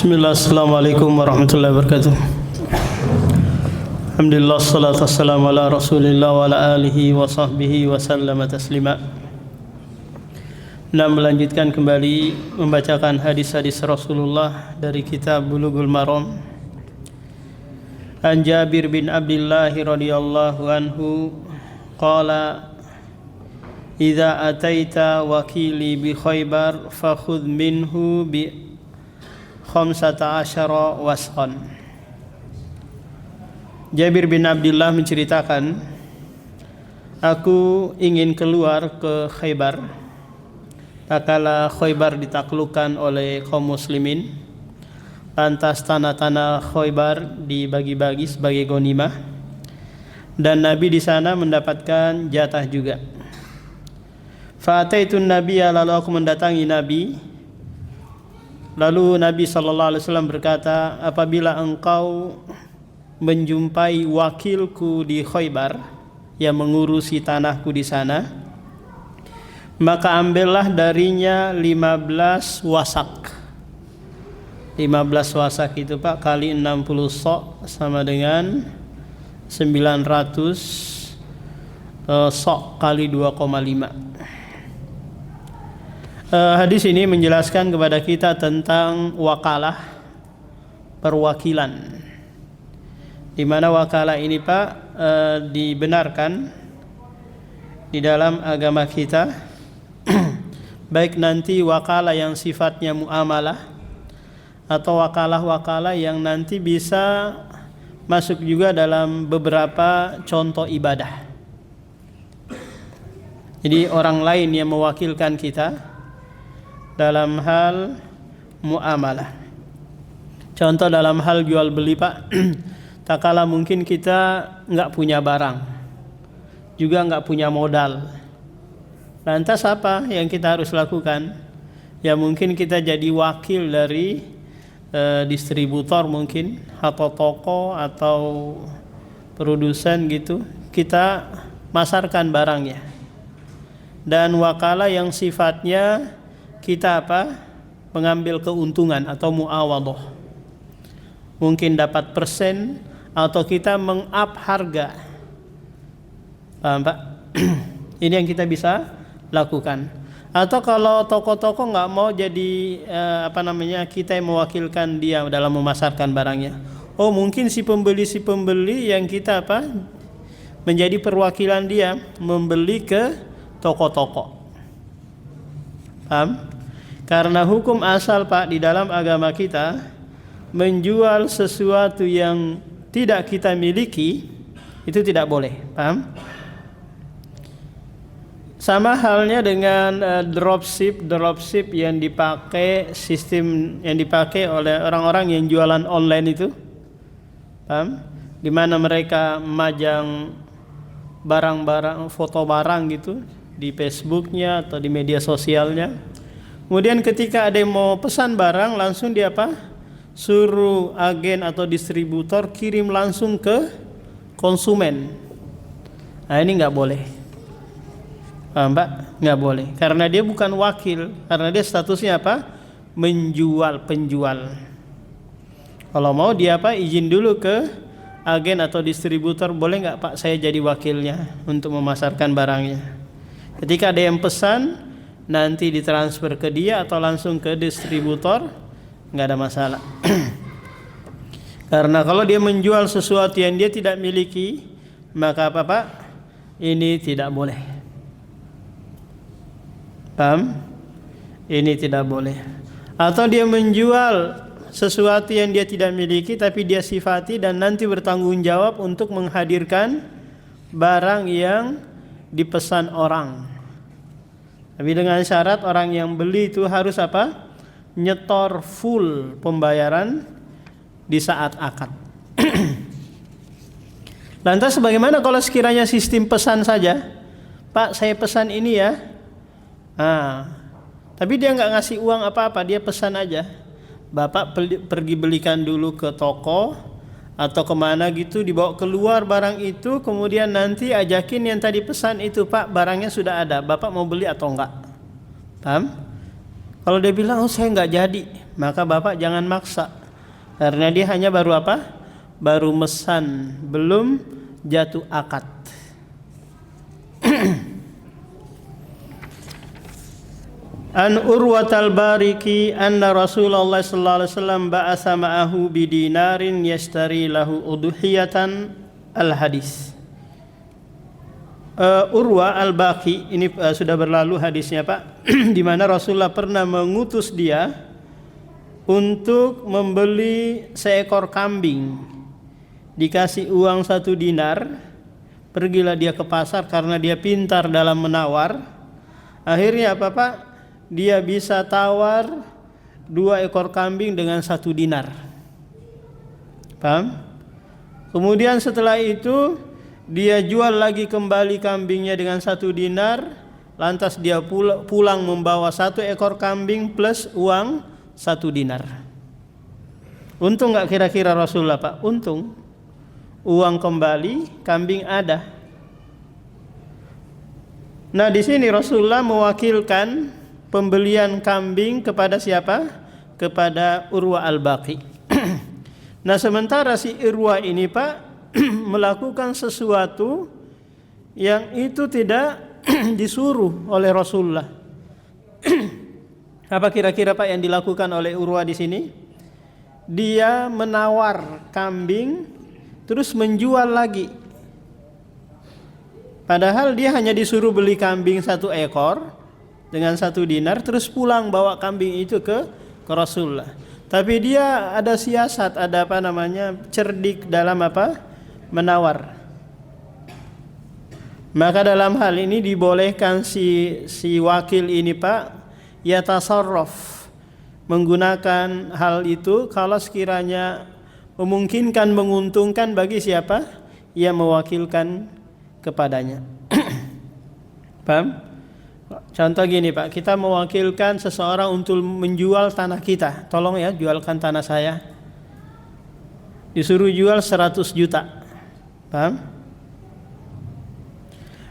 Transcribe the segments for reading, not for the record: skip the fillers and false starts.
Bismillah, assalamualaikum warahmatullahi wabarakatuh. Alhamdulillah, salatu wassalamu ala rasulillah wa ala alihi wa sahbihi wa sallama taslima. Nah, melanjutkan kembali membacakan hadis-hadis Rasulullah dari kitab Bulughul Maram. An Jabir bin Abdullah radhiyallahu anhu qala idza ataita wakili bi Khaybar fakhudh minhu bi 15 wasqan. Jabir bin Abdullah menceritakan, aku ingin keluar ke Khaybar. Tatkala Khaybar ditaklukkan oleh kaum muslimin, lantas tanah-tanah Khaybar dibagi-bagi sebagai ghanimah, dan Nabi di sana mendapatkan jatah juga. Fa'ataitun Nabiyya, lalu aku mendatangi Nabi. Lalu Nabi SAW berkata, apabila engkau menjumpai wakilku di Khaybar yang mengurusi tanahku di sana, maka ambillah darinya 15 wasak. 15 wasak itu Pak kali 60 sok sama dengan 900 sok kali 2,5. Hadis ini menjelaskan kepada kita tentang wakalah, perwakilan, di mana wakalah ini Pak dibenarkan di dalam agama kita, baik nanti wakalah yang sifatnya muamalah atau wakalah-wakalah yang nanti bisa masuk juga dalam beberapa contoh ibadah. Jadi orang lain yang mewakilkan kita dalam hal muamalah. Contoh dalam hal jual beli Pak, tak kala mungkin kita nggak punya barang, juga nggak punya modal. Lantas apa yang kita harus lakukan? Ya mungkin kita jadi wakil dari distributor mungkin, atau toko atau produsen gitu. Kita masarkan barangnya. Dan wakalah yang sifatnya kita mengambil keuntungan atau muawadhah. Mungkin dapat persen atau kita meng-up harga. Paham Pak? Ini yang kita bisa lakukan. Atau kalau toko-toko nggak mau jadi kita yang mewakilkan dia dalam memasarkan barangnya. Oh mungkin si pembeli yang kita menjadi perwakilan dia membeli ke toko-toko. Paham? Karena hukum asal Pak di dalam agama kita, menjual sesuatu yang tidak kita miliki itu tidak boleh. Paham? Sama halnya dengan dropship yang dipakai, sistem yang dipakai oleh orang-orang yang jualan online itu. Paham? Di mana mereka memajang barang-barang, foto barang gitu di Facebooknya atau di media sosialnya. Kemudian ketika ada yang mau pesan barang, langsung dia suruh agen atau distributor kirim langsung ke konsumen. Nah ini nggak boleh, Mbak, nggak boleh. Karena dia bukan wakil, karena dia statusnya penjual. Kalau mau dia izin dulu ke agen atau distributor, boleh nggak Pak saya jadi wakilnya untuk memasarkan barangnya. Ketika ada yang pesan, nanti ditransfer ke dia atau langsung ke distributor, nggak ada masalah. Karena kalau dia menjual sesuatu yang dia tidak miliki, maka Pak, ini tidak boleh. Paham? Ini tidak boleh. Atau dia menjual sesuatu yang dia tidak miliki tapi dia sifati dan nanti bertanggung jawab untuk menghadirkan barang yang dipesan orang. Tapi dengan syarat orang yang beli itu harus nyetor full pembayaran di saat akad. Lantas bagaimana kalau sekiranya sistem pesan saja? Pak saya pesan ini ya. Tapi dia nggak ngasih uang apa-apa, dia pesan aja. Bapak pergi belikan dulu ke toko atau kemana gitu, dibawa keluar barang itu, kemudian nanti ajakin yang tadi pesan itu, Pak barangnya sudah ada, Bapak mau beli atau enggak? Paham? Kalau dia bilang, oh saya enggak jadi, maka bapak jangan maksa, karena dia hanya baru apa? Baru mesan, belum jatuh akad. An Urwatal Bariki anna Rasulullah sallallahu alaihi wasallam ba'atha ma'ahu bidinarin yashtari lahu udhiyatan, al-hadis. Urwa al-Baqi ini sudah berlalu hadisnya Pak, di mana Rasulullah pernah mengutus dia untuk membeli seekor kambing, dikasih uang 1 dinar. Pergilah dia ke pasar karena dia pintar dalam menawar. Akhirnya apa Pak? Dia bisa tawar 2 ekor kambing dengan 1 dinar. Paham? Kemudian setelah itu dia jual lagi kembali kambingnya dengan 1 dinar. Lantas dia pulang membawa 1 ekor kambing plus uang 1 dinar. Untung gak kira-kira Rasulullah Pak? Untung. Uang kembali, kambing ada. Nah di sini Rasulullah mewakilkan pembelian kambing kepada siapa? Kepada Urwa al-Baqi. Nah sementara si Urwa ini Pak melakukan sesuatu yang itu tidak disuruh oleh Rasulullah. Apa kira-kira Pak yang dilakukan oleh Urwa di sini? Dia menawar kambing terus menjual lagi. Padahal dia hanya disuruh beli kambing 1 ekor dengan 1 dinar, terus pulang bawa kambing itu ke Rasulullah. Tapi dia ada siasat, ada apa namanya, cerdik dalam apa? Menawar. Maka dalam hal ini dibolehkan si wakil ini Pak ya tasarruf, menggunakan hal itu kalau sekiranya memungkinkan, menguntungkan bagi siapa yang mewakilkan kepadanya. Paham? Contoh gini Pak, kita mewakilkan seseorang untuk menjual tanah kita. Tolong ya, jualkan tanah saya. Disuruh jual 100 juta. Paham?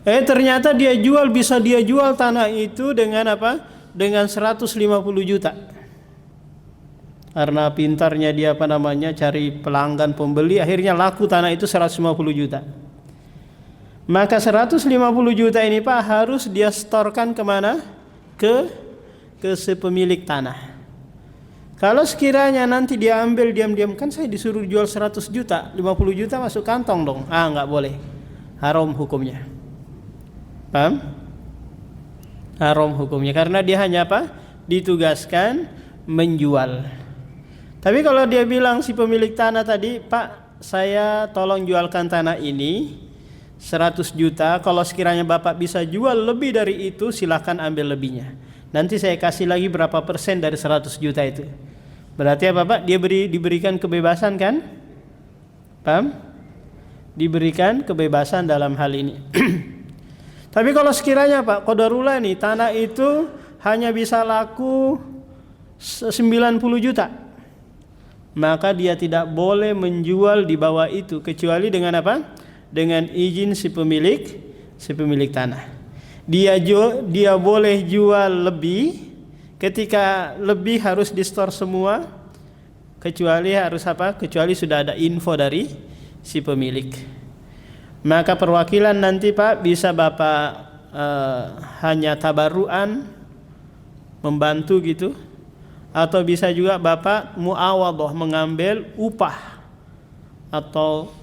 Ternyata dia bisa jual tanah itu dengan apa? Dengan 150 juta. Karena pintarnya dia apa namanya, cari pelanggan pembeli, akhirnya laku tanah itu 150 juta. Maka 150 juta ini Pak harus dia setorkan kemana? Ke si pemilik tanah. Kalau sekiranya nanti dia ambil diam-diam, kan saya disuruh jual 100 juta, 50 juta masuk kantong dong. Nggak boleh. Haram hukumnya. Paham? Haram hukumnya karena dia hanya apa? Ditugaskan menjual. Tapi kalau dia bilang si pemilik tanah tadi, Pak, saya tolong jualkan tanah ini 100 juta. Kalau sekiranya Bapak bisa jual lebih dari itu, silakan ambil lebihnya. Nanti saya kasih lagi berapa persen dari 100 juta itu. Berarti apa Pak? Dia diberikan kebebasan kan? Paham? Diberikan kebebasan dalam hal ini. Tapi kalau sekiranya Pak, qadarullah nih, tanah itu hanya bisa laku 90 juta. Maka dia tidak boleh menjual di bawah itu kecuali dengan apa? Dengan izin si pemilik tanah. Dia boleh jual lebih. Ketika lebih harus di store semua, kecuali harus apa? Kecuali sudah ada info dari si pemilik. Maka perwakilan nanti Pak bisa Bapak hanya tabarruan, membantu gitu, atau bisa juga Bapak muawadhah, mengambil upah atau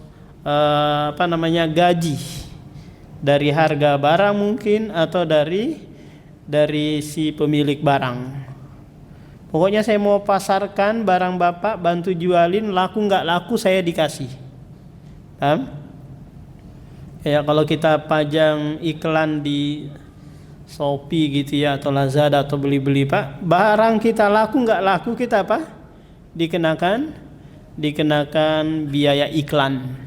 gaji dari harga barang mungkin, atau dari si pemilik barang. Pokoknya saya mau pasarkan barang Bapak, bantu jualin, laku nggak laku saya dikasih. Paham? Ya kalau kita pajang iklan di Shopee gitu ya, atau Lazada atau beli-beli Pak, barang kita laku nggak laku kita apa? Dikenakan biaya iklan.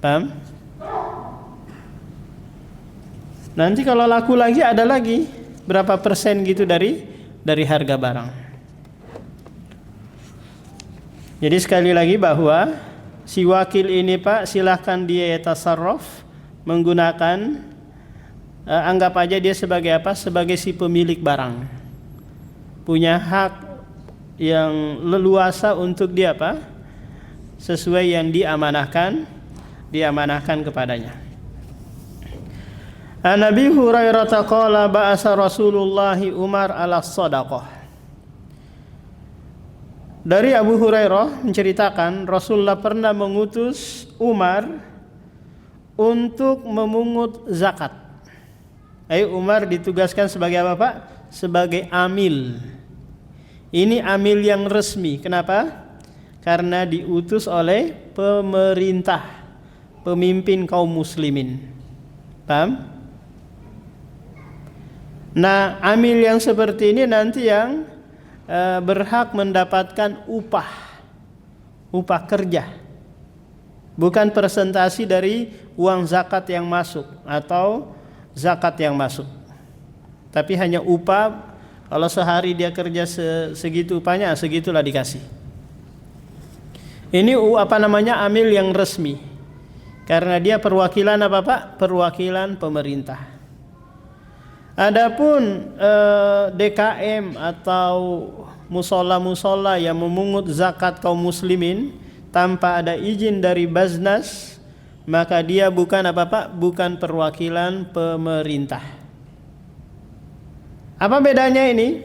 Paham? Nanti kalau laku lagi ada lagi berapa persen gitu dari harga barang. Jadi sekali lagi bahwa si wakil ini Pak silahkan dia tasarruf menggunakan anggap aja dia sebagai apa? Sebagai si pemilik barang. Punya hak yang leluasa untuk dia apa? Sesuai yang diamanahkan kepadanya. An Abi Hurairah qala ba'asa Rasulullah Umar ala shadaqah. Dari Abu Hurairah menceritakan Rasulullah pernah mengutus Umar untuk memungut zakat. Umar ditugaskan sebagai apa, Pak? Sebagai amil. Ini amil yang resmi. Kenapa? Karena diutus oleh pemerintah, pemimpin kaum muslimin. Paham? Nah, amil yang seperti ini nanti yang berhak mendapatkan upah kerja, bukan presentasi dari uang zakat yang masuk atau zakat yang masuk, tapi hanya upah. Kalau sehari dia kerja segitu upahnya, segitulah dikasih. Ini amil yang resmi, karena dia perwakilan apa, Pak? Perwakilan pemerintah. Adapun DKM atau musola yang memungut zakat kaum muslimin tanpa ada izin dari Baznas, maka dia bukan apa, Pak? Bukan perwakilan pemerintah. Apa bedanya ini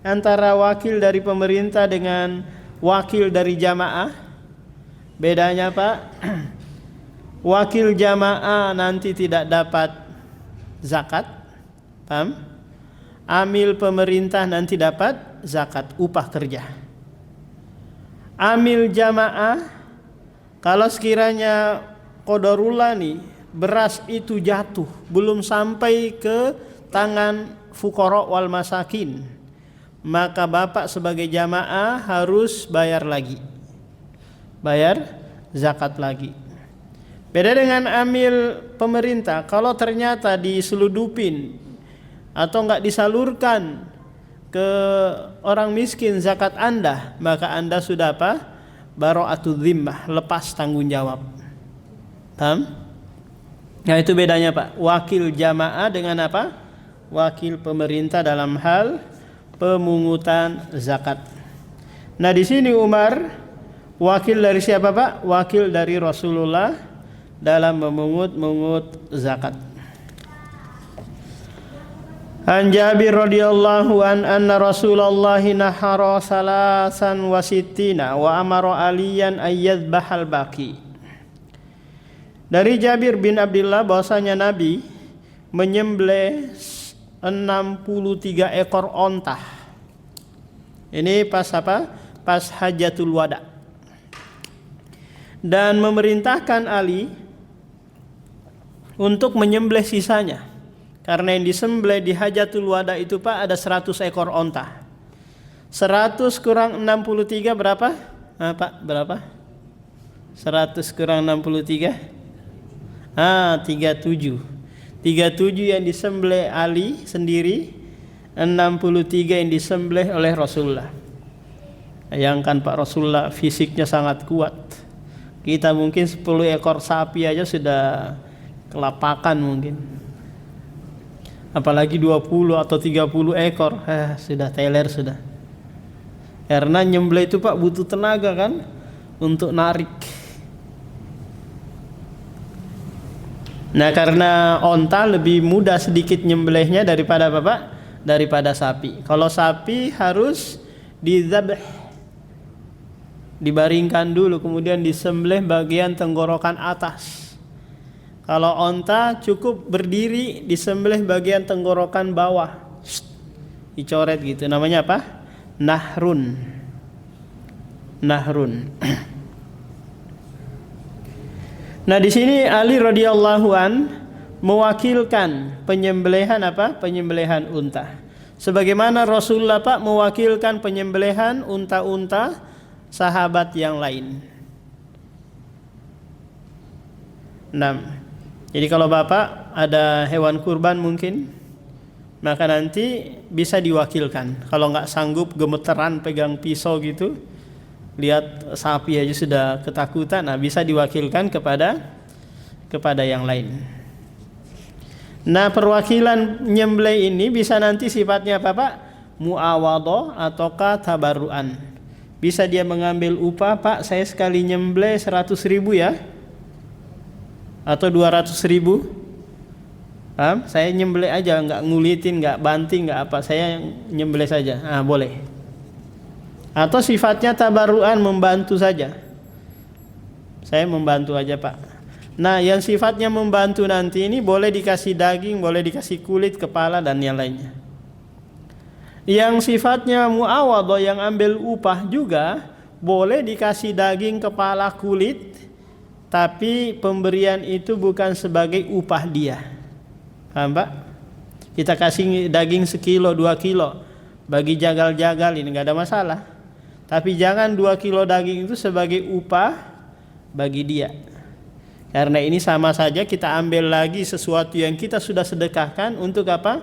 antara wakil dari pemerintah dengan wakil dari jamaah? Bedanya, Pak, wakil jamaah nanti tidak dapat zakat, paham? Amil pemerintah nanti dapat zakat, upah kerja. Amil jamaah, kalau sekiranya qadarullah nih, beras itu jatuh belum sampai ke tangan fuqara wal masakin, maka bapak sebagai jamaah harus bayar zakat lagi. Beda dengan amil pemerintah, kalau ternyata diseludupin atau enggak disalurkan ke orang miskin zakat Anda, maka Anda sudah apa? Bara'atu dhimmah, lepas tanggung jawab. Paham? Nah, itu bedanya, Pak. Wakil jamaah dengan apa? Wakil pemerintah dalam hal pemungutan zakat. Nah, di sini Umar wakil dari siapa, Pak? Wakil dari Rasulullah dalam memungut zakat. An Jabir radhiyallahu anna Rasulullah nahara salasan wa sittina wa amara aliyan ayyadbahal baqi. Dari Jabir bin Abdullah bahwasanya Nabi menyembelih 63 ekor onta. Ini pas apa? Pas Hajatul Wada. Dan memerintahkan Ali untuk menyembelih sisanya. Karena yang disembelih di Hajatul Wada itu, Pak, ada 100 ekor onta. 100 kurang 63 berapa? Pak, berapa? 100 kurang 63? 37. 37 yang disembelih Ali sendiri, 63 yang disembelih oleh Rasulullah. Bayangkan, Pak, Rasulullah fisiknya sangat kuat. Kita mungkin 10 ekor sapi aja sudah kelapakan mungkin. Apalagi 20 atau 30 ekor, sudah teler sudah. Karena nyembelih itu, Pak, butuh tenaga kan untuk narik. Nah, karena onta lebih mudah sedikit nyembelihnya daripada apa, Pak? Daripada sapi. Kalau sapi harus dizabh, dibaringkan dulu, kemudian disembelih bagian tenggorokan atas. Kalau onta cukup berdiri, disembelih bagian tenggorokan bawah, dicoret gitu. Namanya apa? Nahrun. Nah, di sini Ali radhiyallahu an mewakilkan penyembelihan apa? Penyembelihan unta. Sebagaimana Rasulullah, Pak, mewakilkan penyembelihan unta-unta sahabat yang lain. 6. Jadi kalau Bapak ada hewan kurban mungkin, maka nanti bisa diwakilkan. Kalau nggak sanggup gemeteran pegang pisau gitu, lihat sapi aja sudah ketakutan, nah bisa diwakilkan kepada yang lain. Nah, perwakilan nyembelih ini bisa nanti sifatnya apa, Pak? muawadhah ataukah tabarruan. Bisa dia mengambil upah, Pak saya sekali nyembelih 100.000 ya, atau 200.000. Paham? Saya nyembelih aja, nggak ngulitin, nggak banting, nggak apa, saya nyembelih saja. Boleh. Atau sifatnya tabarruan, membantu saja. Saya membantu aja Pak. Nah yang sifatnya membantu nanti ini boleh dikasih daging, boleh dikasih kulit, kepala dan yang lainnya. Yang sifatnya muawadhah, yang ambil upah juga boleh dikasih daging, kepala, kulit, tapi pemberian itu bukan sebagai upah dia. Paham Pak? Kita kasih daging 1 kilo, 2 kilo bagi jagal-jagal, ini nggak ada masalah. Tapi jangan 2 kilo daging itu sebagai upah bagi dia. Karena ini sama saja kita ambil lagi sesuatu yang kita sudah sedekahkan untuk apa?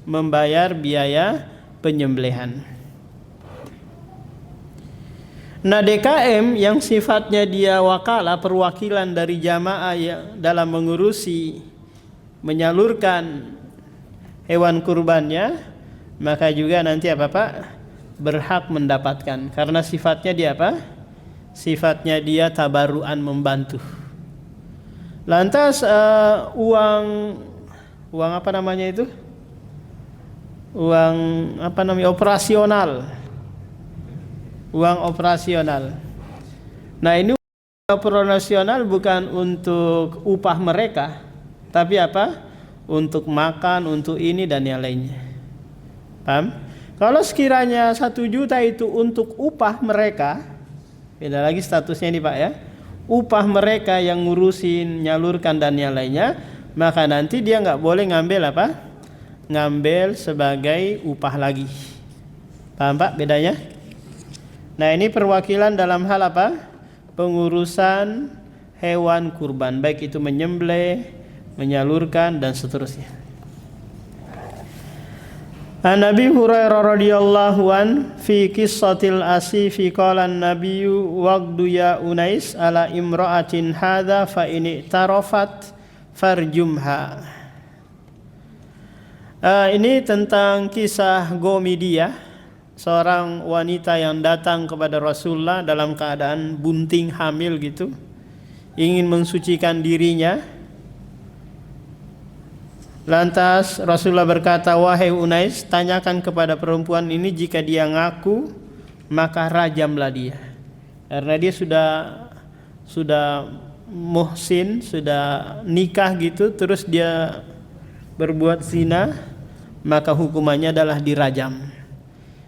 Membayar biaya penyembelihan. Nah DKM yang sifatnya dia wakalah, perwakilan dari jamaah yang dalam mengurusi, menyalurkan hewan kurbannya, maka juga nanti apa Pak? Berhak mendapatkan, karena sifatnya dia apa? Sifatnya dia tabarruan, membantu. Lantas uang apa namanya itu? Uang apa namanya? Operasional. Uang operasional. Nah, ini uang operasional bukan untuk upah mereka, tapi apa? Untuk makan, untuk ini dan yang lainnya. Paham? Kalau sekiranya 1 juta itu untuk upah mereka, beda lagi statusnya ini Pak ya. Upah mereka yang ngurusin, nyalurkan dan yang lainnya, maka nanti dia nggak boleh ngambil apa? Ngambil sebagai upah lagi. Paham Pak bedanya? Nah ini perwakilan dalam hal apa? Pengurusan hewan kurban, baik itu menyembelih, menyalurkan dan seterusnya. An Nabi Hurairah radhiyallahu an fi qissatil asifi qala an-nabiyyu waqdu ya Unais ala imra'atin hadza fa in tarafat farjumha. Ini tentang kisah Gomidiyah, seorang wanita yang datang kepada Rasulullah dalam keadaan bunting hamil gitu, ingin mensucikan dirinya. Lantas Rasulullah berkata, wahai Unais, tanyakan kepada perempuan ini, jika dia ngaku maka rajamlah dia, karena dia sudah muhsin, sudah nikah gitu, terus dia berbuat zina, maka hukumannya adalah dirajam,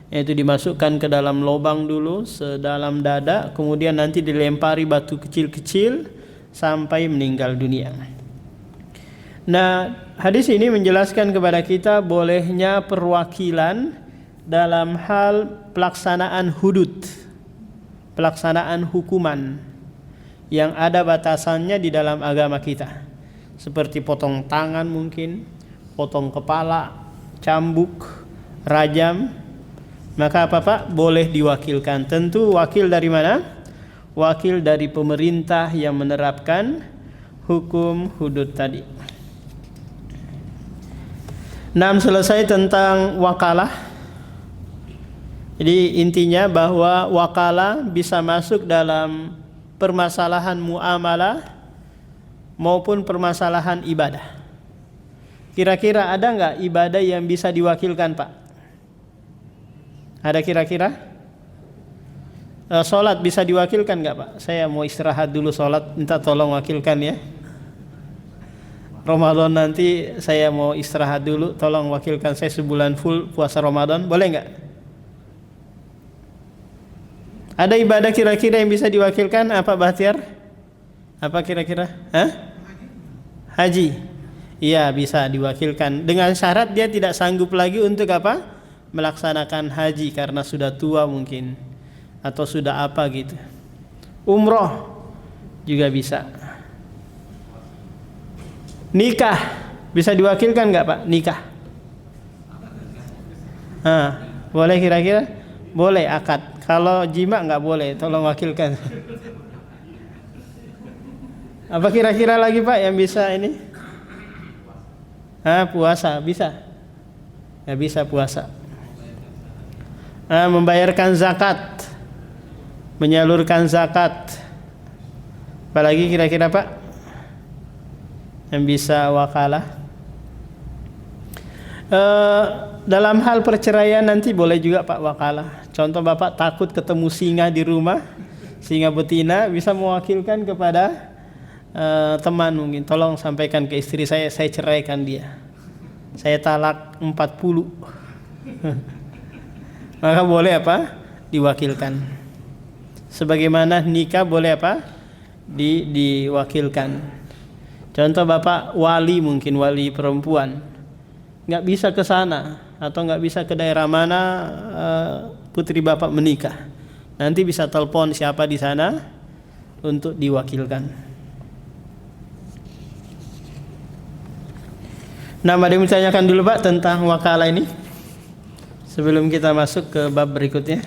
yaitu dimasukkan ke dalam lubang dulu sedalam dada, kemudian nanti dilempari batu kecil-kecil sampai meninggal dunia. Nah, hadis ini menjelaskan kepada kita bolehnya perwakilan dalam hal pelaksanaan hudud, pelaksanaan hukuman yang ada batasannya di dalam agama kita, seperti potong tangan mungkin, potong kepala, cambuk, rajam. Maka apa Pak? Boleh diwakilkan. Tentu wakil dari mana? Wakil dari pemerintah yang menerapkan hukum hudud tadi. Selesai tentang wakalah. Jadi intinya bahwa wakalah bisa masuk dalam permasalahan muamalah maupun permasalahan ibadah. Kira-kira ada nggak ibadah yang bisa diwakilkan Pak? Ada kira-kira? Sholat bisa diwakilkan nggak Pak? Saya mau istirahat dulu sholat, minta tolong wakilkan ya. Ramadan nanti saya mau istirahat dulu, tolong wakilkan saya sebulan full puasa Ramadan, boleh nggak? Ada ibadah kira-kira yang bisa diwakilkan apa Bahtiar? Apa kira-kira? Haji. Iya bisa diwakilkan, dengan syarat dia tidak sanggup lagi untuk apa? Melaksanakan haji karena sudah tua mungkin, atau sudah apa gitu. Umroh juga bisa. Nikah bisa diwakilkan nggak Pak? Nikah. Boleh kira-kira? Boleh akad. Kalau jima nggak boleh, tolong wakilkan. Apa kira-kira lagi Pak yang bisa ini? Puasa bisa? Nggak bisa puasa. Membayarkan zakat, menyalurkan zakat. Apalagi kira-kira Pak yang bisa wakalah? Dalam hal perceraian nanti boleh juga Pak wakalah. Contoh Bapak takut ketemu singa di rumah, singa betina, bisa mewakilkan kepada teman mungkin, tolong sampaikan ke istri saya ceraikan dia, saya talak 40. Maka boleh apa? Diwakilkan. Sebagaimana nikah boleh apa? Diwakilkan. Contoh Bapak wali, mungkin wali perempuan, nggak bisa ke sana atau nggak bisa ke daerah mana putri Bapak menikah, nanti bisa telepon siapa di sana untuk diwakilkan. Nah, mari ditanyakan dulu Pak tentang wakalah ini sebelum kita masuk ke bab berikutnya.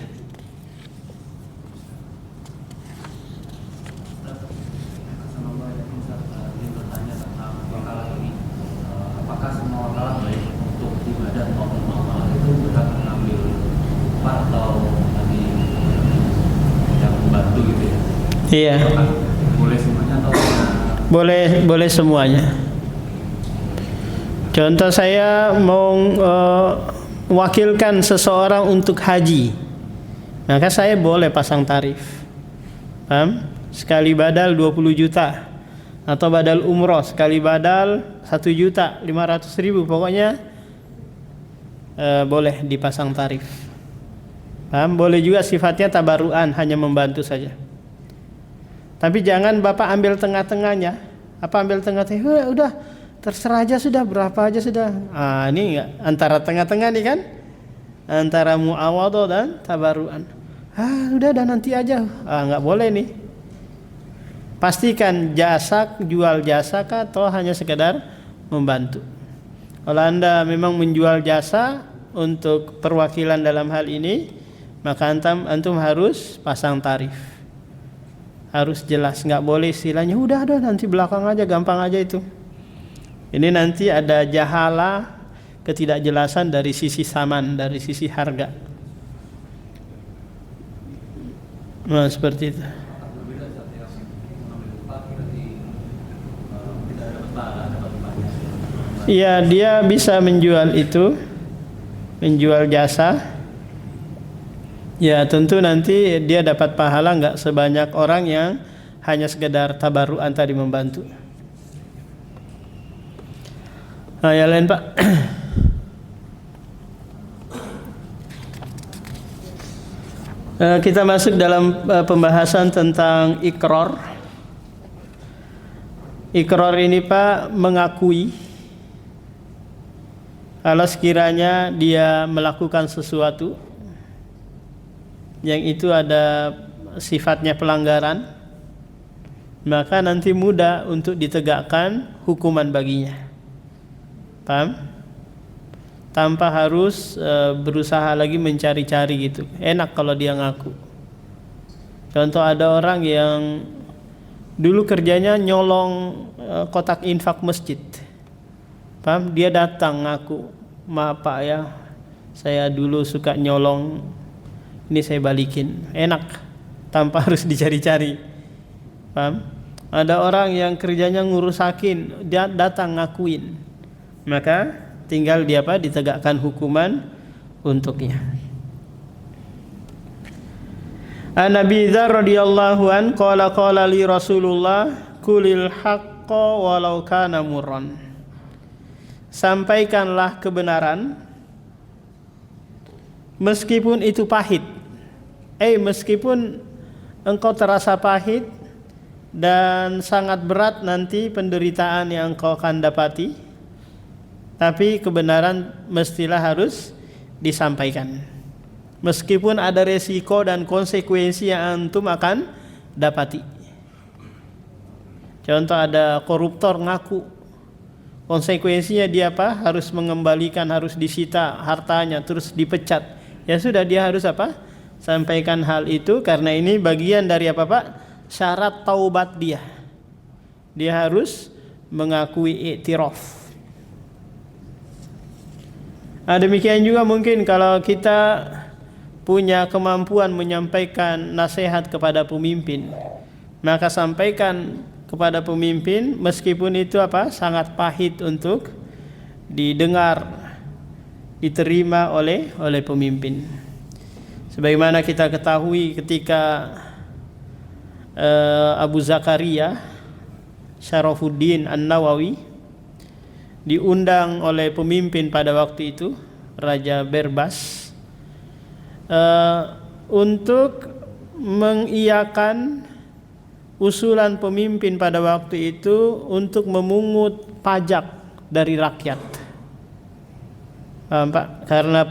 Apakah semua wakalah baik untuk ibadah maupun amal itu berhak mengambil part atau tadi yang membantu gitu ya? Iya. Apakah boleh semuanya atau Boleh semuanya. Contoh saya mau wakilkan seseorang untuk haji, maka saya boleh pasang tarif. Paham? Sekali badal 20 juta atau badal umroh sekali badal 1.500.000, pokoknya boleh dipasang tarif. Paham? Boleh juga sifatnya tabaruan, hanya membantu saja. Tapi jangan Bapak ambil tengah-tengahnya. Apa ambil tengah-tengah? Udah terserah aja sudah, berapa aja sudah. Ini enggak, antara tengah-tengah nih kan, antara muawadhah dan tabaruan. Udah dan nanti aja. Enggak boleh nih. Pastikan jual jasa kah atau hanya sekedar membantu. Kalau Anda memang menjual jasa untuk perwakilan dalam hal ini, maka antum harus pasang tarif. Harus jelas, enggak boleh istilahnya udah nanti belakang aja, gampang aja itu. Ini nanti ada jahalah, ketidakjelasan dari sisi saman, dari sisi harga. Nah, seperti itu. Iya, dia bisa menjual itu, menjual jasa. Ya, tentu nanti dia dapat pahala enggak sebanyak orang yang hanya sekedar tabarruan tadi membantu. Yang lain Pak. Kita masuk dalam pembahasan tentang iqrar. Iqrar ini Pak mengakui kalau sekiranya dia melakukan sesuatu yang itu ada sifatnya pelanggaran, maka nanti mudah untuk ditegakkan hukuman baginya. Paham? Tanpa harus berusaha lagi mencari-cari gitu. Enak kalau dia ngaku. Contoh ada orang yang dulu kerjanya nyolong kotak infak masjid. Paham? Dia datang ngaku, maaf Pak ya, saya dulu suka nyolong, ini saya balikin. Enak, tanpa harus dicari-cari. Paham? Ada orang yang kerjanya ngurusakin, dia datang ngakuin, maka tinggal dia ditegakkan hukuman untuknya. An Abi Dzar radhiyallahu an qala li Rasulullah kulil haqqa walau kana murran. Sampaikanlah kebenaran meskipun itu pahit. Meskipun engkau terasa pahit dan sangat berat nanti penderitaan yang engkau akan dapati, tapi kebenaran mestilah harus disampaikan. Meskipun ada resiko dan konsekuensi yang antum akan dapati. Contoh ada koruptor ngaku, konsekuensinya dia harus mengembalikan, harus disita hartanya, terus dipecat. Ya sudah, dia harus sampaikan hal itu, karena ini bagian dari syarat taubat dia. Dia harus mengakui i'tiraf. Demikian juga mungkin kalau kita punya kemampuan menyampaikan nasihat kepada pemimpin, maka sampaikan kepada pemimpin meskipun itu sangat pahit untuk didengar, diterima oleh pemimpin. Sebagaimana kita ketahui ketika Abu Zakaria Syarafuddin An-Nawawi diundang oleh pemimpin pada waktu itu, Raja Berbas, untuk mengiyakan usulan pemimpin pada waktu itu untuk memungut pajak dari rakyat. Paham, Pak? Karena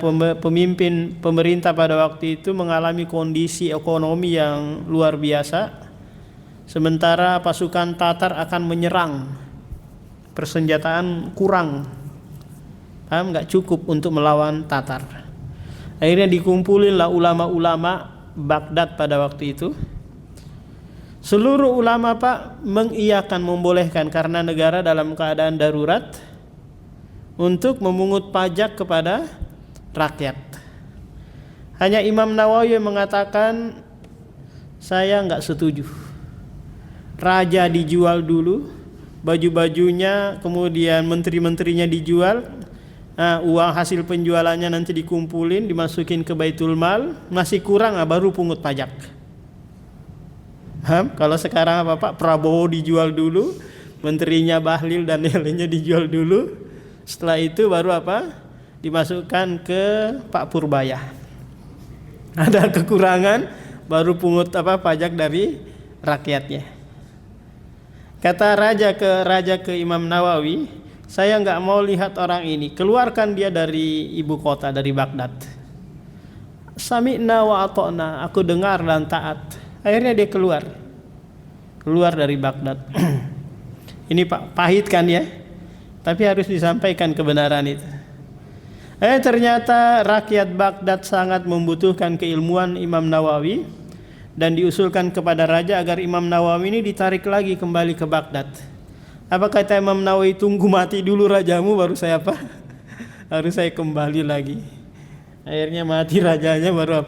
pemerintah pada waktu itu mengalami kondisi ekonomi yang luar biasa, sementara pasukan Tatar akan menyerang, persenjataan kurang, paham, nggak cukup untuk melawan Tatar. Akhirnya dikumpulinlah ulama-ulama Baghdad pada waktu itu. Seluruh ulama, Pak, mengiyakan, membolehkan karena negara dalam keadaan darurat untuk memungut pajak kepada rakyat. Hanya Imam Nawawi mengatakan, saya nggak setuju. Raja dijual dulu, baju-bajunya, kemudian menteri-menterinya dijual. Uang hasil penjualannya nanti dikumpulin, dimasukin ke Baitul Mal, masih kurang baru pungut pajak. Kalau sekarang Pak Prabowo dijual dulu, menterinya Bahlil dan yang lainnya dijual dulu, setelah itu baru dimasukkan ke Pak Purbaya. Ada kekurangan, baru pungut pajak dari rakyatnya. Kata raja ke Imam Nawawi, saya nggak mau lihat orang ini, keluarkan dia dari ibu kota, dari Baghdad. Sami'na wa ata'na, aku dengar dan taat. Akhirnya dia keluar dari Baghdad. Ini Pak, pahit kan ya, tapi harus disampaikan kebenaran itu. Ternyata rakyat Baghdad sangat membutuhkan keilmuan Imam Nawawi, dan diusulkan kepada raja agar Imam Nawawi ini ditarik lagi kembali ke Baghdad. Apa kata Imam Nawawi, tunggu mati dulu rajamu baru saya harus saya kembali lagi. Akhirnya mati rajanya baru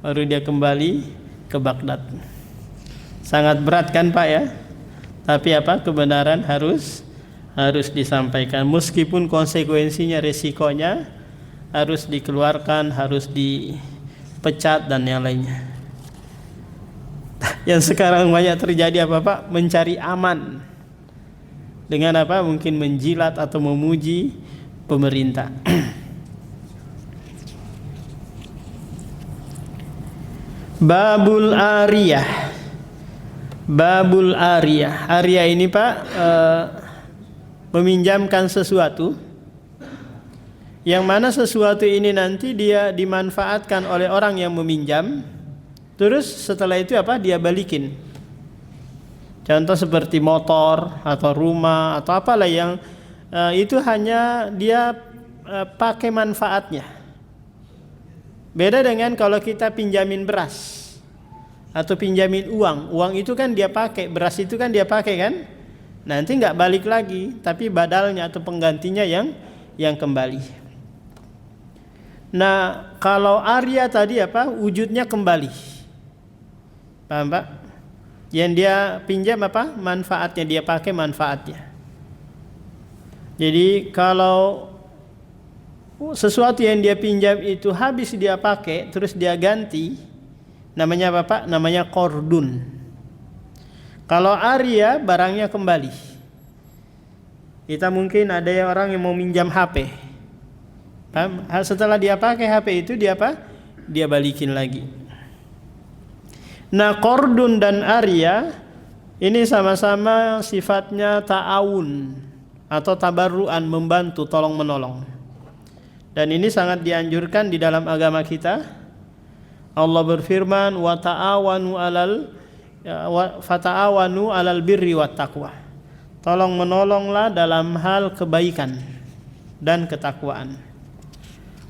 baru dia kembali ke Baghdad. Sangat berat kan Pak ya? Tapi kebenaran harus disampaikan meskipun konsekuensinya, resikonya harus dikeluarkan, harus dipecat dan yang lainnya. Yang sekarang banyak terjadi Pak? Mencari aman. Dengan mungkin menjilat atau memuji pemerintah. Babul Ariyah. Babul Ariyah. Ariyah ini Pak meminjamkan sesuatu, yang mana sesuatu ini nanti dia dimanfaatkan oleh orang yang meminjam, terus setelah itu dia balikin. Contoh seperti motor atau rumah atau apalah yang itu hanya dia pakai manfaatnya. Beda dengan kalau kita pinjamin beras atau pinjamin uang. Uang itu kan dia pakai, beras itu kan dia pakai kan. Nanti nggak balik lagi, tapi badalnya atau penggantinya yang kembali. Nah, kalau Arya tadi wujudnya kembali. Paham Pak? Yang dia pinjam manfaatnya, dia pakai manfaatnya. Jadi kalau sesuatu yang dia pinjam itu habis dia pakai, terus dia ganti, namanya apa Pak? Namanya qardun. Kalau Arya, barangnya kembali. Kita mungkin ada orang yang mau minjam HP. Setelah dia pakai HP itu dia dia balikin lagi. Nah, qardun dan arya ini sama-sama sifatnya ta'awun atau tabarruan, membantu, tolong menolong. Dan ini sangat dianjurkan di dalam agama kita. Allah berfirman, wa ta'awanu alal birri wat taqwa. Tolong menolonglah dalam hal kebaikan dan ketakwaan.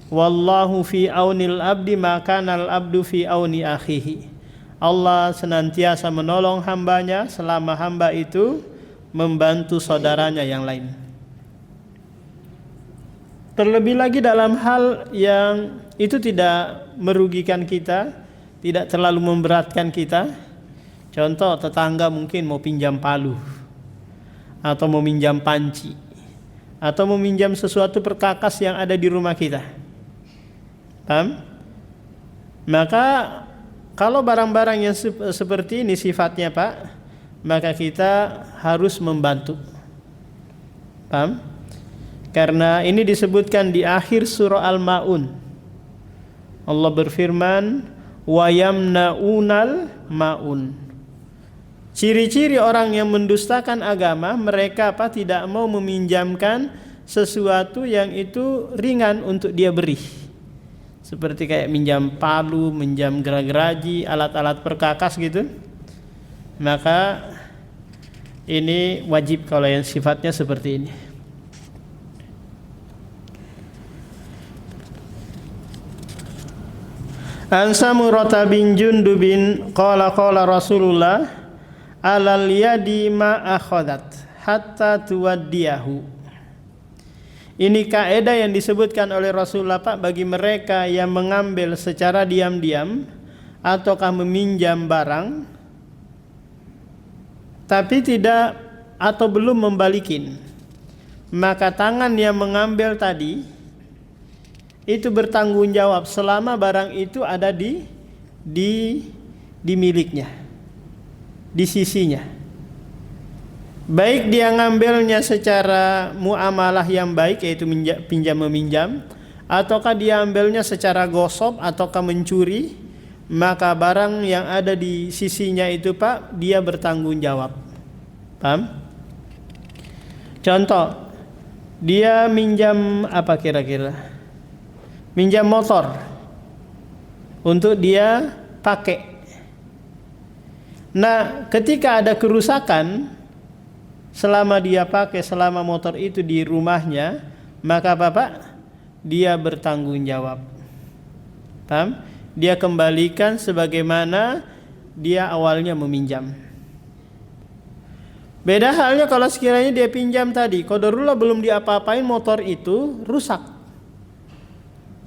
Wallahu fi aunil abdi ma kana al abdu fi auni akhihi. Allah senantiasa menolong hambanya selama hamba itu membantu saudaranya yang lain. Terlebih lagi dalam hal yang itu tidak merugikan kita, tidak terlalu memberatkan kita. Contoh, tetangga mungkin mau pinjam palu, atau mau minjam panci, atau mau minjam sesuatu perkakas yang ada di rumah kita. Paham? Maka kalau barang-barang yang seperti ini sifatnya Pak, maka kita harus membantu. Paham? Karena ini disebutkan di akhir surah Al-Ma'un. Allah berfirman, wa yamna'unal ma'un. Ciri-ciri orang yang mendustakan agama, mereka tidak mau meminjamkan sesuatu yang itu ringan untuk dia beri. Seperti kayak minjam palu, minjam geragaji, alat-alat perkakas gitu. Maka ini wajib kalau yang sifatnya seperti ini. An Samurata bin Jundubin qala Rasulullah alal yadi ma akhadat hatta tuwaddiyahu. Ini kaidah yang disebutkan oleh Rasulullah Pak bagi mereka yang mengambil secara diam-diam ataukah meminjam barang tapi tidak atau belum membalikin, maka tangan yang mengambil tadi itu bertanggung jawab selama barang itu ada di miliknya, di sisinya. Baik dia ngambilnya secara muamalah yang baik, yaitu pinjam meminjam, ataukah dia ambilnya secara gosop ataukah mencuri, maka barang yang ada di sisinya itu Pak, dia bertanggung jawab. Paham? Contoh, dia minjam apa kira-kira? Minjam motor untuk dia pakai. Nah, ketika ada kerusakan selama dia pakai, selama motor itu di rumahnya, maka Bapak dia bertanggung jawab. Paham? Dia kembalikan sebagaimana dia awalnya meminjam. Beda halnya kalau sekiranya dia pinjam tadi, qadarullah belum diapa-apain motor itu rusak.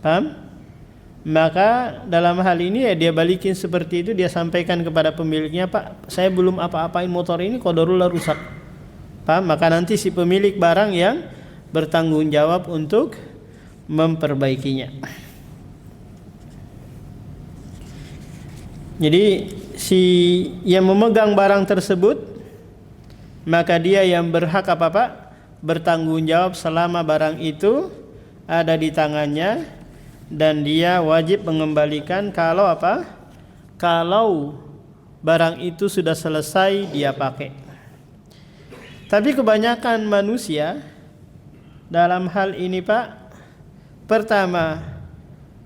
Paham? Maka dalam hal ini ya dia balikin seperti itu, dia sampaikan kepada pemiliknya, Pak, saya belum apa-apain motor ini, qadarullah rusak. Paham? Maka nanti si pemilik barang yang bertanggung jawab untuk memperbaikinya. Jadi si yang memegang barang tersebut, maka dia yang berhak apa Pak? Bertanggung jawab selama barang itu ada di tangannya. Dan dia wajib mengembalikan kalau apa? Kalau barang itu sudah selesai dia pakai. Tapi kebanyakan manusia dalam hal ini Pak, pertama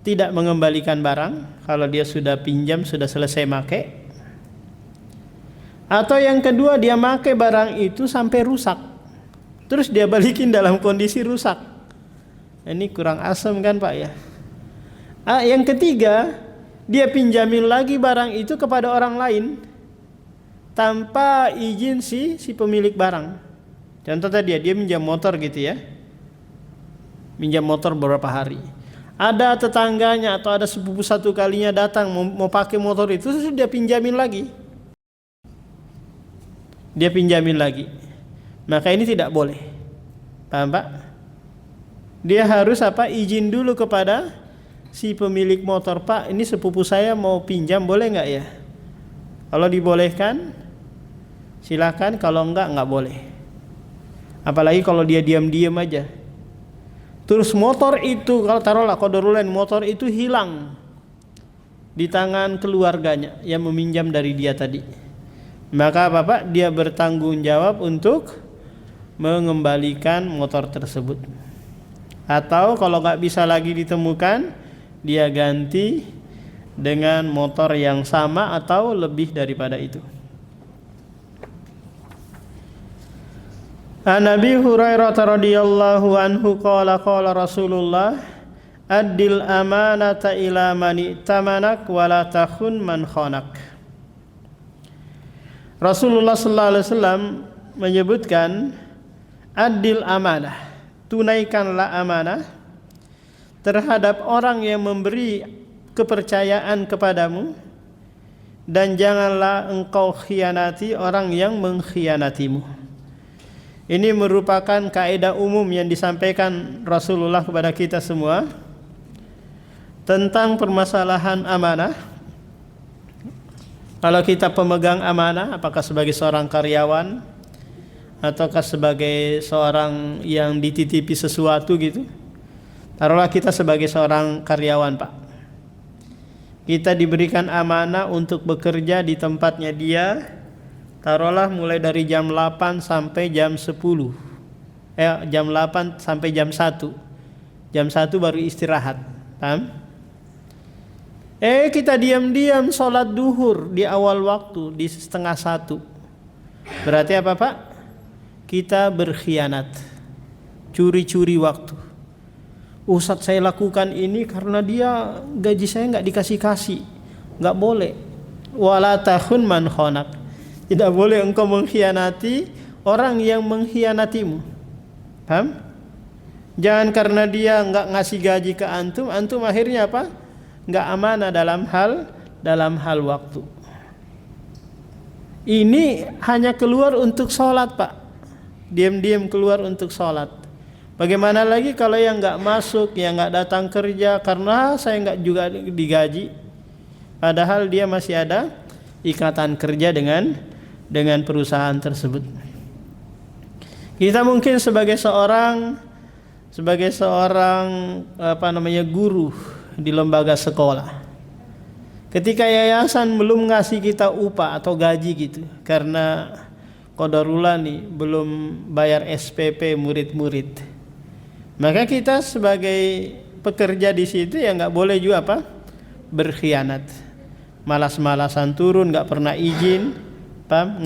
tidak mengembalikan barang kalau dia sudah pinjam, sudah selesai pakai. Atau yang kedua, dia pakai barang itu sampai rusak, terus dia balikin dalam kondisi rusak. Ini kurang asem kan Pak ya? Yang ketiga, dia pinjamin lagi barang itu kepada orang lain tanpa izin si pemilik barang. Contoh tadi dia minjam motor gitu ya, minjam motor beberapa hari. Ada tetangganya atau ada sepupu satu kalinya datang mau pakai motor itu, terus dia pinjamin lagi. Dia pinjamin lagi. Maka ini tidak boleh. Paham Pak? Dia harus apa? Izin dulu kepada si pemilik motor, Pak, ini sepupu saya mau pinjam, boleh nggak ya? Kalau dibolehkan, silakan. Kalau nggak boleh. Apalagi kalau dia diam-diam aja. Terus motor itu, kalau taruhlah qadarullah motor itu hilang di tangan keluarganya yang meminjam dari dia tadi, maka Bapak dia bertanggung jawab untuk mengembalikan motor tersebut. Atau kalau nggak bisa lagi ditemukan, dia ganti dengan motor yang sama atau lebih daripada itu. An Abi Hurairah radhiyallahu anhu qala Rasulullah addil amanata ila man i'tamanak wa la takhun man khanak. Rasulullah sallallahu alaihi wasallam menyebutkan addil amanah, tunaikanlah amanah terhadap orang yang memberi kepercayaan kepadamu, dan janganlah engkau khianati orang yang mengkhianatimu. Ini merupakan kaidah umum yang disampaikan Rasulullah kepada kita semua tentang permasalahan amanah. Kalau kita pemegang amanah, apakah sebagai seorang karyawan ataukah sebagai seorang yang dititipi sesuatu gitu. Taruhlah kita sebagai seorang karyawan, Pak. Kita diberikan amanah untuk bekerja di tempatnya dia. Taruhlah mulai dari jam 8 sampai jam 10. Jam 8 sampai jam 1. Jam 1 baru istirahat. Paham? Kita diam-diam sholat duhur di awal waktu, di 12:30. Berarti apa, Pak? Kita berkhianat, curi-curi waktu. Ustadz, saya lakukan ini karena dia gaji saya nggak dikasih-kasih. Nggak boleh. Wala takhun man khonak. Tidak boleh engkau mengkhianati orang yang mengkhianatimu. Paham? Jangan karena dia nggak ngasih gaji ke antum, antum akhirnya apa? Nggak amanah dalam hal waktu. Ini hanya keluar untuk sholat, Pak. Diam-diam keluar untuk sholat. Bagaimana lagi kalau yang nggak masuk, yang nggak datang kerja karena saya nggak juga digaji, padahal dia masih ada ikatan kerja dengan perusahaan tersebut. Kita mungkin sebagai seorang guru di lembaga sekolah. Ketika yayasan belum ngasih kita upah atau gaji gitu, karena qadarullah nih belum bayar SPP murid-murid, maka kita sebagai pekerja di situ ya nggak boleh juga apa? Berkhianat, malas-malasan turun, nggak pernah izin,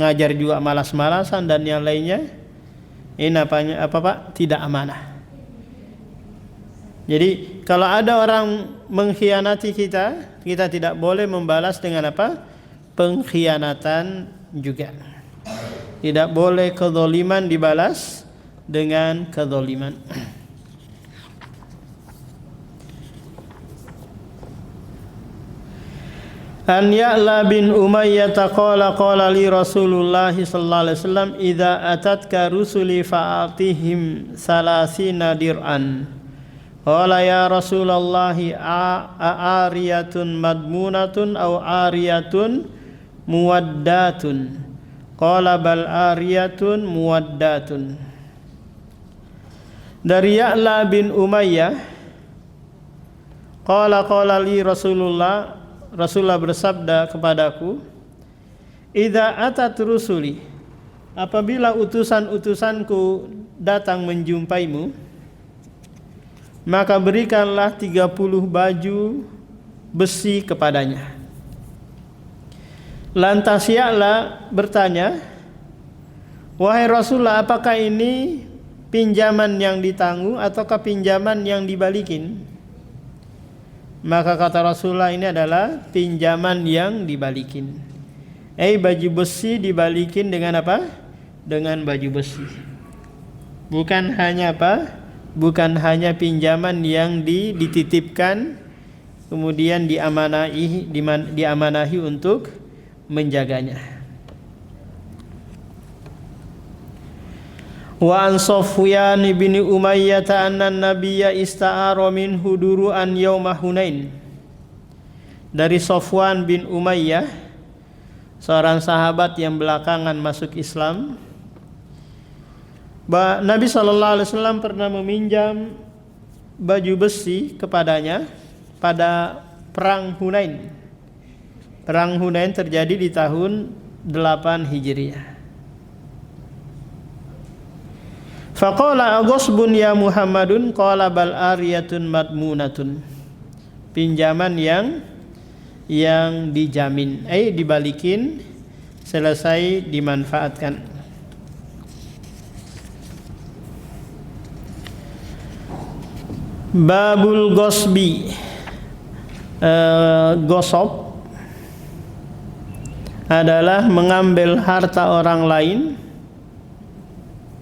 ngajar juga malas-malasan dan yang lainnya. Ini apa Pak? Tidak amanah. Jadi kalau ada orang mengkhianati kita, kita tidak boleh membalas dengan apa? Pengkhianatan juga. Tidak boleh kezaliman dibalas dengan kezaliman. An Ya'la bin Umayyah qala li Rasulullah sallallahu alaihi wasallam idza atatka rusuli fa'atihim salasina dir'an. Qala ya Rasulullah a'ariyatun madmunatun aw ariyatun muwaddatun. Qala bal ariyatun muwaddatun. Dari Ya'la bin Umayyah qala li Rasulullah bersabda kepadaku, idza atat rusuli, apabila utusan-utusanku datang menjumpaimu, maka berikanlah 30 baju besi kepadanya. Lantas Ya'la bertanya, wahai Rasulullah, apakah ini pinjaman yang ditanggung ataukah pinjaman yang dibalikin? Maka kata Rasulullah, ini adalah pinjaman yang dibalikin. Baju besi dibalikin dengan apa? Dengan baju besi. Bukan hanya apa? Bukan hanya pinjaman yang dititipkan kemudian diamanahi untuk menjaganya. Wa an Sufyan bin Umayyah anna nabiyya ista'ara minhu duru'an yauma Hunain. Dari Sufyan bin Umayyah, seorang sahabat yang belakangan masuk Islam, Nabi SAW pernah meminjam baju besi kepadanya pada perang Hunain. Perang Hunain terjadi di tahun 8 Hijriah. Faqala aghasbun ya Muhammadun, qala bal ariyatun madmunatun. Pinjaman yang dijamin, dibalikin, selesai dimanfaatkan. Babul ghasbi, gosop adalah mengambil harta orang lain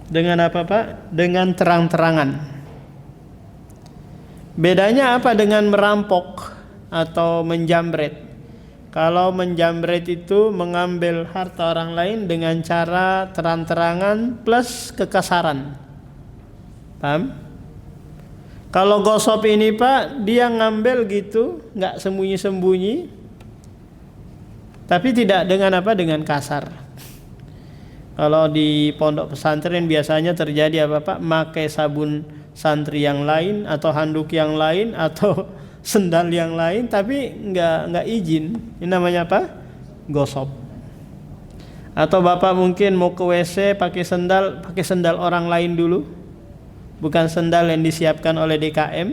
dengan apa Pak? Dengan terang-terangan. Bedanya apa dengan merampok atau menjamret? Kalau menjamret itu mengambil harta orang lain dengan cara terang-terangan plus kekasaran. Paham? Kalau gosop ini Pak, dia ngambil gitu, nggak sembunyi-sembunyi, tapi tidak dengan apa? Dengan kasar. Kalau di pondok pesantren biasanya terjadi apa Pak? Pakai sabun santri yang lain atau handuk yang lain atau sendal yang lain, tapi nggak izin. Ini namanya apa? Gosop. Atau bapak mungkin mau ke WC pakai sendal orang lain dulu, bukan sendal yang disiapkan oleh DKM.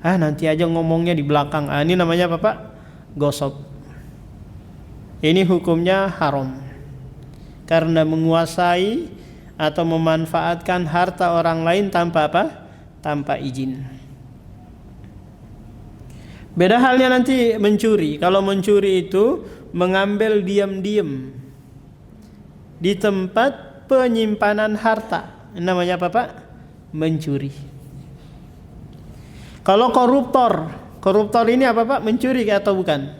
Nanti aja ngomongnya di belakang. Ini namanya apa Pak? Gosop. Ini hukumnya haram karena menguasai atau memanfaatkan harta orang lain tanpa apa? Tanpa izin. Beda halnya nanti mencuri. Kalau mencuri itu mengambil diam-diam di tempat penyimpanan harta. Ini namanya apa Pak? Mencuri. Kalau koruptor ini apa Pak? Mencuri atau bukan?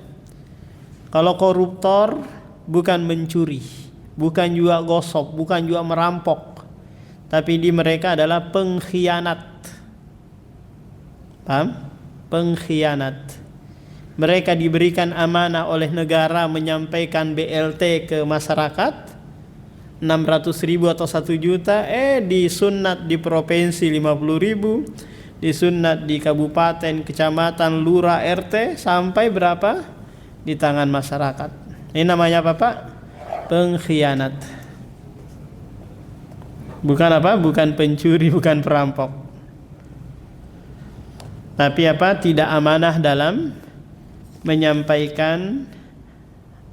Kalau koruptor bukan mencuri, bukan juga gosop, bukan juga merampok, tapi di mereka adalah pengkhianat. Paham? Pengkhianat. Mereka diberikan amanah oleh negara menyampaikan BLT ke masyarakat 600.000 atau 1 juta, disunat di provinsi 50.000, disunat di kabupaten, kecamatan, lurah, RT, sampai berapa? Di tangan masyarakat. Ini namanya apa Pak? Pengkhianat. Bukan apa? Bukan pencuri, bukan perampok. Tapi apa? Tidak amanah dalam menyampaikan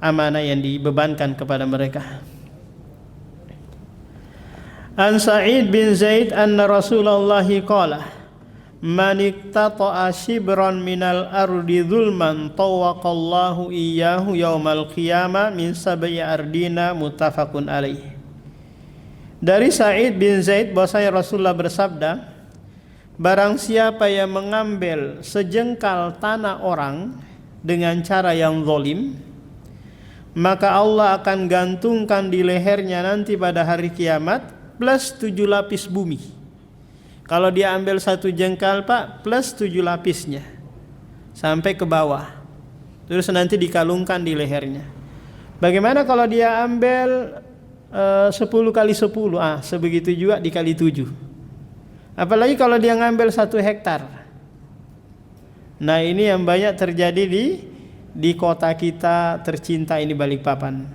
amanah yang dibebankan kepada mereka. An Sa'id bin Zaid anna Rasulullah qala man iqtata'a shibran minal ardi zulman tawaqallahu iyyahu yaumal qiyamah min sab'i ardina, muttafaqun alaih. Dari Sa'id bin Zaid bahwasanya Rasulullah bersabda, barang siapa yang mengambil sejengkal tanah orang dengan cara yang zalim, maka Allah akan gantungkan di lehernya nanti pada hari kiamat plus 7 lapis bumi. Kalau dia ambil 1 jengkal Pak, plus 7 lapisnya sampai ke bawah, terus nanti dikalungkan di lehernya. Bagaimana kalau dia ambil 10 kali 10? Sebegitu juga dikali 7. Apalagi kalau dia ngambil 1 hektar. Nah ini yang banyak terjadi di kota kita tercinta ini, Balikpapan.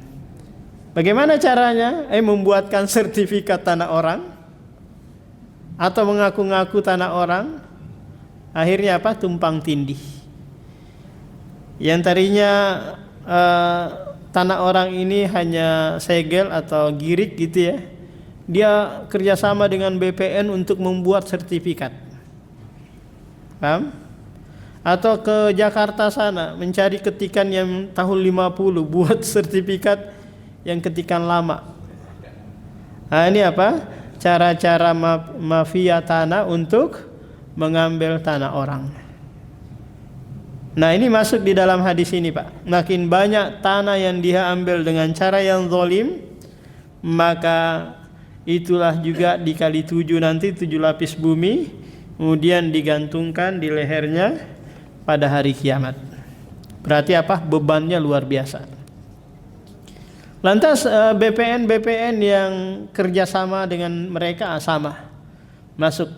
Bagaimana caranya? Membuatkan sertifikat tanah orang atau mengaku-ngaku tanah orang. Akhirnya apa? Tumpang tindih. Yang tadinya tanah orang ini hanya segel atau girik gitu ya, dia kerjasama dengan BPN untuk membuat sertifikat. Paham? Atau ke Jakarta sana mencari ketikan yang tahun 50, buat sertifikat yang ketikan lama. Nah ini apa? Cara-cara mafia tanah untuk mengambil tanah orang. Nah ini masuk di dalam hadis ini Pak. Makin banyak tanah yang dia ambil dengan cara yang zalim, maka itulah juga dikali 7 nanti 7 lapis bumi, kemudian digantungkan di lehernya pada hari kiamat. Berarti apa? Bebannya luar biasa. Lantas BPN yang kerjasama dengan mereka sama, masuk.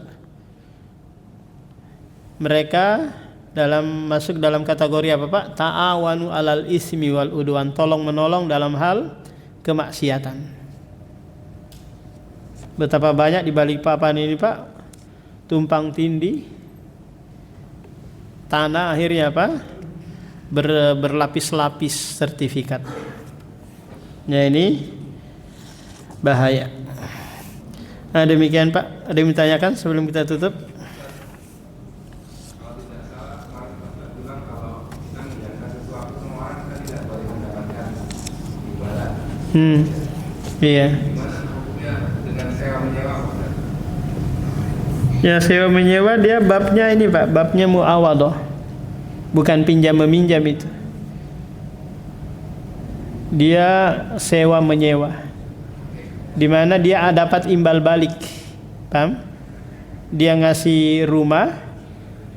Mereka masuk dalam kategori apa Pak? Ta'awanu alal ismi wal udwan, tolong menolong dalam hal kemaksiatan. Betapa banyak di Balikpapan ini Pak, tumpang tindih tanah, akhirnya apa? Berlapis-lapis sertifikat. Ya ini bahaya. Nah demikian Pak. Ada yang ditanyakan sebelum kita tutup? Kalau tidak salah kemarin Bapak bilang kalau kita menjalankan sesuatu semua orang kita tidak boleh mendapatkan ibadah. Iya. Gimana hukumnya dengan sewa menyewa Pak? Ya, sewa menyewa dia babnya ini Pak, babnya muawadhah. Bukan pinjam meminjam itu. Dia sewa menyewa. Di mana dia dapat imbal balik. Paham? Dia ngasih rumah,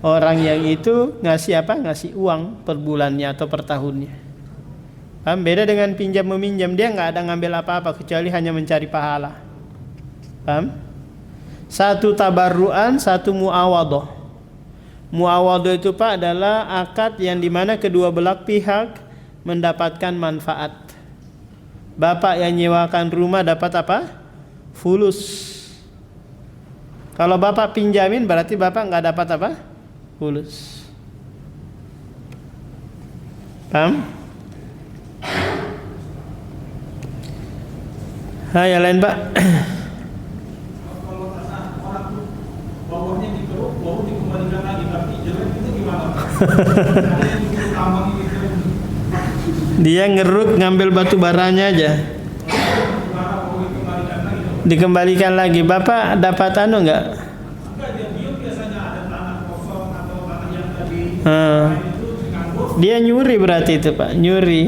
orang yang itu ngasih apa? Ngasih uang per bulannya atau per tahunnya. Paham? Beda dengan pinjam meminjam, dia nggak ada ngambil apa-apa kecuali hanya mencari pahala. Paham? Satu tabarruan, satu muawadhah. Muawadhah itu Pak adalah akad yang dimana kedua belah pihak mendapatkan manfaat. Bapak yang nyewakan rumah dapat apa? Fulus. Kalau bapak pinjamin berarti bapak nggak dapat apa? Fulus. Paham? Yang lain Pak. Kalau orang tuh bawahnya dikeruk, bawah dikembalikan lagi, tapi jelek itu gimana? Ada yang dikeruk tambang ini. Dia ngeruk ngambil batu baranya aja. Dikembalikan lagi. Bapak dapat anu enggak? Enggak, dia biasanya ada tanah kosong atau tanah yang tadi itu nganggur. Dia nyuri berarti itu Pak, nyuri.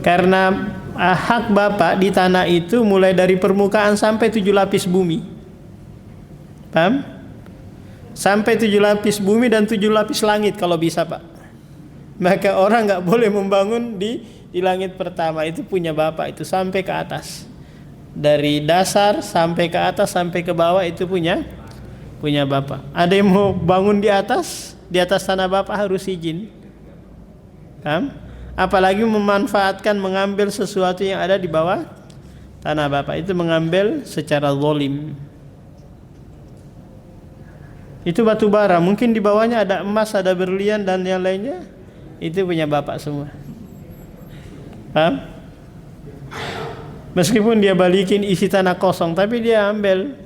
Karena hak Bapak di tanah itu mulai dari permukaan sampai 7 lapis bumi. Paham? Sampai 7 lapis bumi dan 7 lapis langit kalau bisa Pak. Maka orang nggak boleh membangun di langit pertama, itu punya Bapak, itu sampai ke atas. Dari dasar sampai ke atas sampai ke bawah itu punya Bapak. Ada yang mau bangun di atas tanah Bapak harus izin. Paham? Apalagi memanfaatkan mengambil sesuatu yang ada di bawah tanah Bapak, itu mengambil secara zalim. Itu batu bara, mungkin di bawahnya ada emas, ada berlian dan yang lainnya, itu punya Bapak semua. Paham? Meskipun dia balikin isi tanah kosong, tapi dia ambil.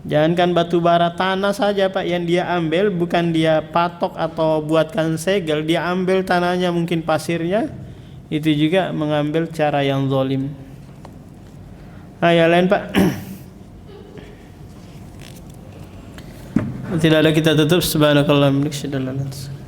Jangankan batu bara, tanah saja Pak yang dia ambil, bukan dia patok atau buatkan segel, dia ambil tanahnya, mungkin pasirnya, itu juga mengambil cara yang zalim. Yang lain Pak. Tidak ada, kita tutup. Subhanakallahumma wa bihamdika.